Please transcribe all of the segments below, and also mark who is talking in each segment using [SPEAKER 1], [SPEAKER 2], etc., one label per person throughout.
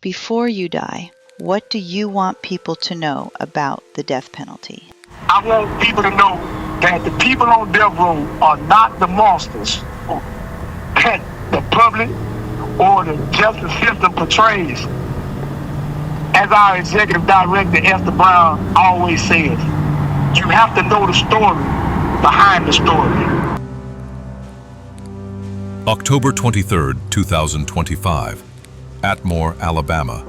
[SPEAKER 1] Before you die, what do you want people to know about the death penalty?
[SPEAKER 2] I want people to know that the people on death row are not the monsters that the public or the justice system portrays. As our executive director, Esther Brown, always says, you have to know the story behind the story.
[SPEAKER 3] October 23, 2025, Atmore, Alabama.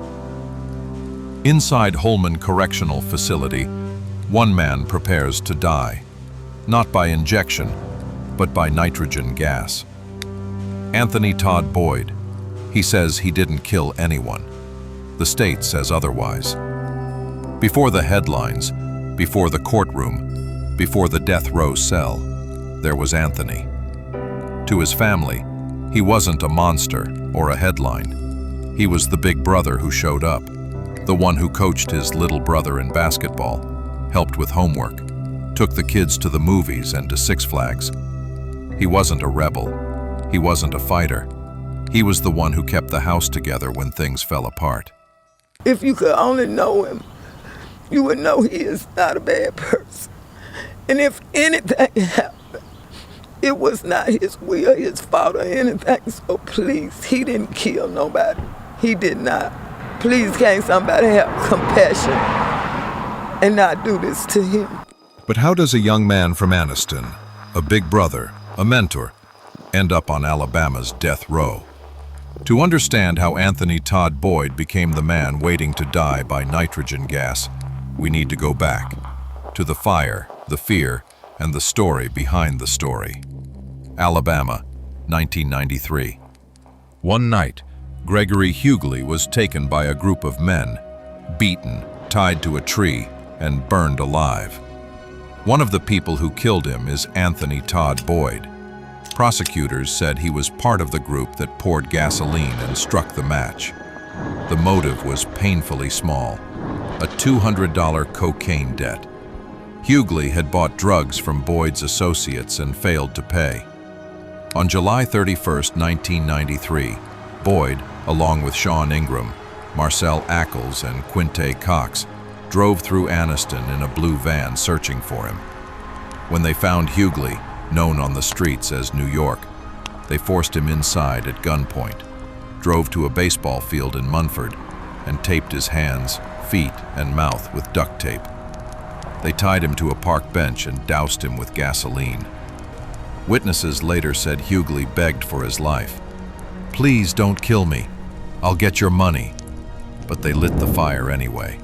[SPEAKER 3] Inside Holman Correctional Facility, one man prepares to die, not by injection, but by nitrogen gas. Anthony Todd Boyd. He says he didn't kill anyone. The state says otherwise. Before the headlines, before the courtroom, before the death row cell, there was Anthony. To his family, he wasn't a monster or a headline. He was the big brother who showed up, the one who coached his little brother in basketball, helped with homework, took the kids to the movies and to Six Flags. He wasn't a rebel. He wasn't a fighter. He was the one who kept the house together when things fell apart.
[SPEAKER 4] If you could only know him, you would know he is not a bad person. And if anything happened, it was not his will, his fault, or anything. So please, he didn't kill nobody. He did not. Please, can't somebody have compassion and not do this to him?
[SPEAKER 3] But how does a young man from Anniston, a big brother, a mentor, end up on Alabama's death row? To understand how Anthony Todd Boyd became the man waiting to die by nitrogen gas, we need to go back to the fire, the fear, and the story behind the story. Alabama, 1993. One night, Gregory Huguley was taken by a group of men, beaten, tied to a tree, and burned alive. One of the people who killed him is Anthony Todd Boyd. Prosecutors said he was part of the group that poured gasoline and struck the match. The motive was painfully small, a $200 cocaine debt. Huguley had bought drugs from Boyd's associates and failed to pay. On July 31, 1993, Boyd, along with Sean Ingram, Marcel Ackles, and Quinte Cox, drove through Anniston in a blue van searching for him. When they found Huguley, known on the streets as New York, they forced him inside at gunpoint, drove to a baseball field in Munford, and taped his hands, feet, and mouth with duct tape. They tied him to a park bench and doused him with gasoline. Witnesses later said Huguley begged for his life. "Please don't kill me. I'll get your money." But they lit the fire anyway.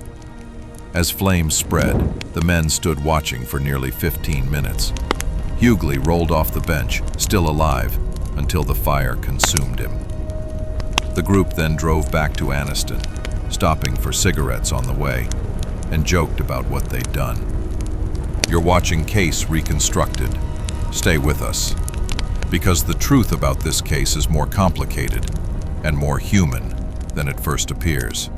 [SPEAKER 3] As flames spread, the men stood watching for nearly 15 minutes. Huguley rolled off the bench, still alive, until the fire consumed him. The group then drove back to Anniston, stopping for cigarettes on the way, and joked about what they'd done. You're watching Case Reconstructed. Stay with us, because the truth about this case is more complicated and more human than it first appears.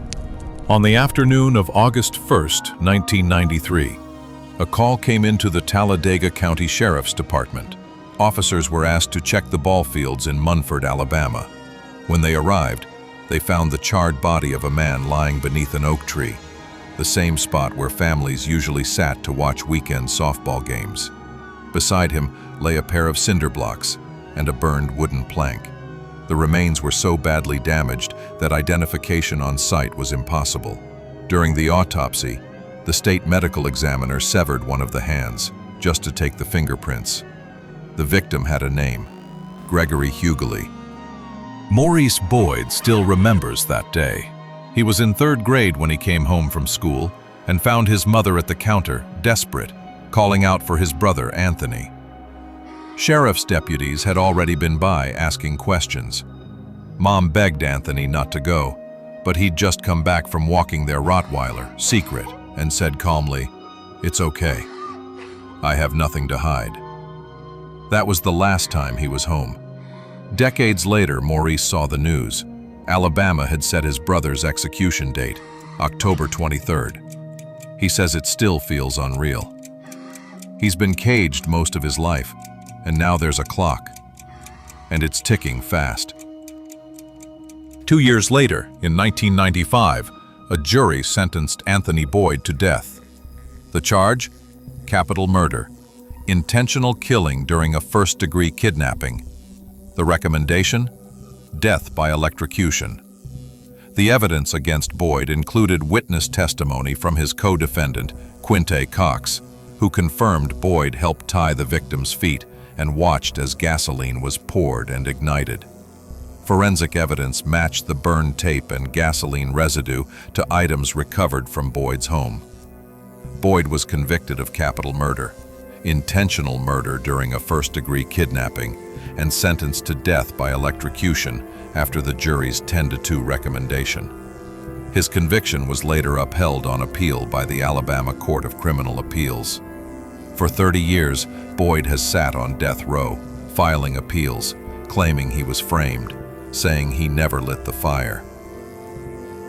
[SPEAKER 3] On the afternoon of August 1st, 1993, a call came into the Talladega County Sheriff's Department. Officers were asked to check the ball fields in Munford, Alabama. When they arrived, they found the charred body of a man lying beneath an oak tree, the same spot where families usually sat to watch weekend softball games. Beside him lay a pair of cinder blocks and a burned wooden plank. The remains were so badly damaged that identification on site was impossible. During the autopsy, the state medical examiner severed one of the hands, just to take the fingerprints. The victim had a name, Gregory Huguley. Maurice Boyd still remembers that day. He was in 3rd grade when he came home from school and found his mother at the counter, desperate, calling out for his brother Anthony. Sheriff's deputies had already been by asking questions. Mom begged Anthony not to go, but he'd just come back from walking their Rottweiler, Secret, and said calmly, "It's okay. I have nothing to hide." That was the last time he was home. Decades later, Maurice saw the news. Alabama had set his brother's execution date, October 23rd. He says it still feels unreal. He's been caged most of his life, and now there's a clock, and it's ticking fast. 2 years later, in 1995, a jury sentenced Anthony Boyd to death. The charge? Capital murder. Intentional killing during a first-degree kidnapping. The recommendation? Death by electrocution. The evidence against Boyd included witness testimony from his co-defendant, Quinte Cox, who confirmed Boyd helped tie the victim's feet and watched as gasoline was poured and ignited. Forensic evidence matched the burned tape and gasoline residue to items recovered from Boyd's home. Boyd was convicted of capital murder, intentional murder during a first-degree kidnapping, and sentenced to death by electrocution after the jury's 10-2 recommendation. His conviction was later upheld on appeal by the Alabama Court of Criminal Appeals. For 30 years, Boyd has sat on death row, filing appeals, claiming he was framed, saying he never lit the fire.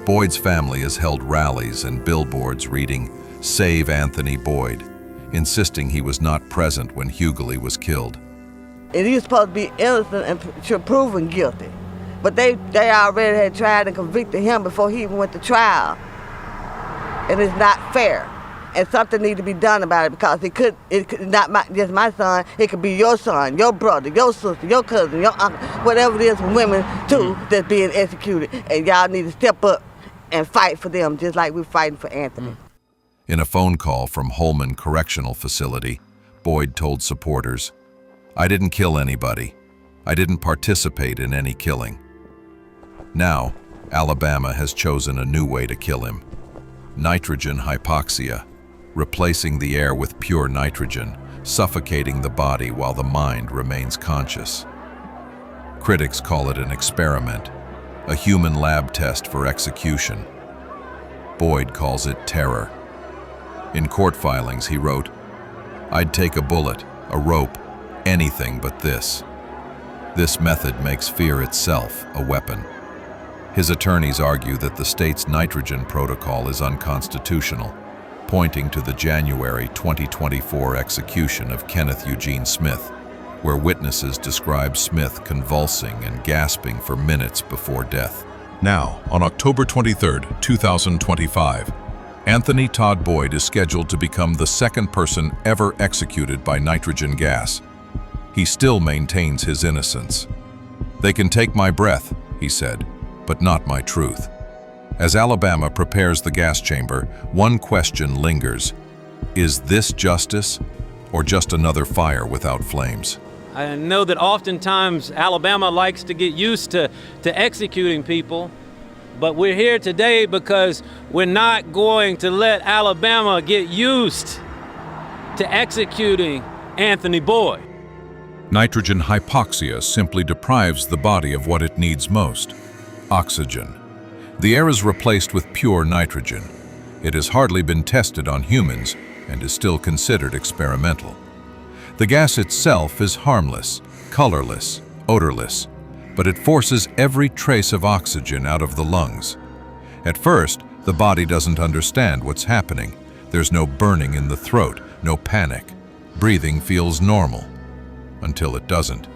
[SPEAKER 3] Boyd's family has held rallies and billboards reading, "Save Anthony Boyd," insisting he was not present when Huguley was killed.
[SPEAKER 5] And he was supposed to be innocent and proven guilty. But they already had tried and convicted him before he even went to trial. And it's not fair. And something needs to be done about it, because it could not just my son, it could be your son, your brother, your sister, your cousin, your uncle, whatever it is for women too that's being executed. And y'all need to step up and fight for them just like we're fighting for Anthony.
[SPEAKER 3] In a phone call from Holman Correctional Facility, Boyd told supporters, "I didn't kill anybody. I didn't participate in any killing." Now, Alabama has chosen a new way to kill him. Nitrogen hypoxia, replacing the air with pure nitrogen, suffocating the body while the mind remains conscious. Critics call it an experiment, a human lab test for execution. Boyd calls it terror. In court filings, he wrote, "I'd take a bullet, a rope, anything but this. This method makes fear itself a weapon." His attorneys argue that the state's nitrogen protocol is unconstitutional, pointing to the January 2024 execution of Kenneth Eugene Smith, where witnesses describe Smith convulsing and gasping for minutes before death. Now, on October 23, 2025, Anthony Todd Boyd is scheduled to become the second person ever executed by nitrogen gas. He still maintains his innocence. "They can take my breath," he said, "but not my truth." As Alabama prepares the gas chamber, one question lingers. Is this justice, or just another fire without flames?
[SPEAKER 6] I know that oftentimes Alabama likes to get used to executing people, but we're here today because we're not going to let Alabama get used to executing Anthony Boyd.
[SPEAKER 3] Nitrogen hypoxia simply deprives the body of what it needs most: oxygen. The air is replaced with pure nitrogen. It has hardly been tested on humans and is still considered experimental. The gas itself is harmless, colorless, odorless, but it forces every trace of oxygen out of the lungs. At first, the body doesn't understand what's happening. There's no burning in the throat, no panic. Breathing feels normal, until it doesn't.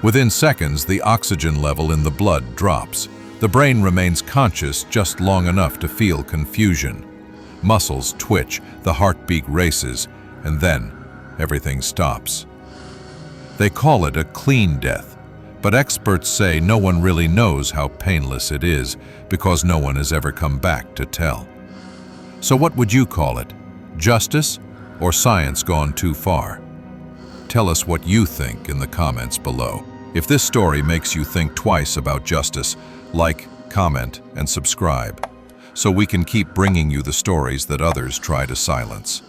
[SPEAKER 3] Within seconds, the oxygen level in the blood drops. The brain remains conscious just long enough to feel confusion. Muscles twitch, the heartbeat races, and then everything stops. They call it a clean death, but experts say no one really knows how painless it is because no one has ever come back to tell. So what would you call it? Justice or science gone too far? Tell us what you think in the comments below. If this story makes you think twice about justice, like, comment, and subscribe, so we can keep bringing you the stories that others try to silence.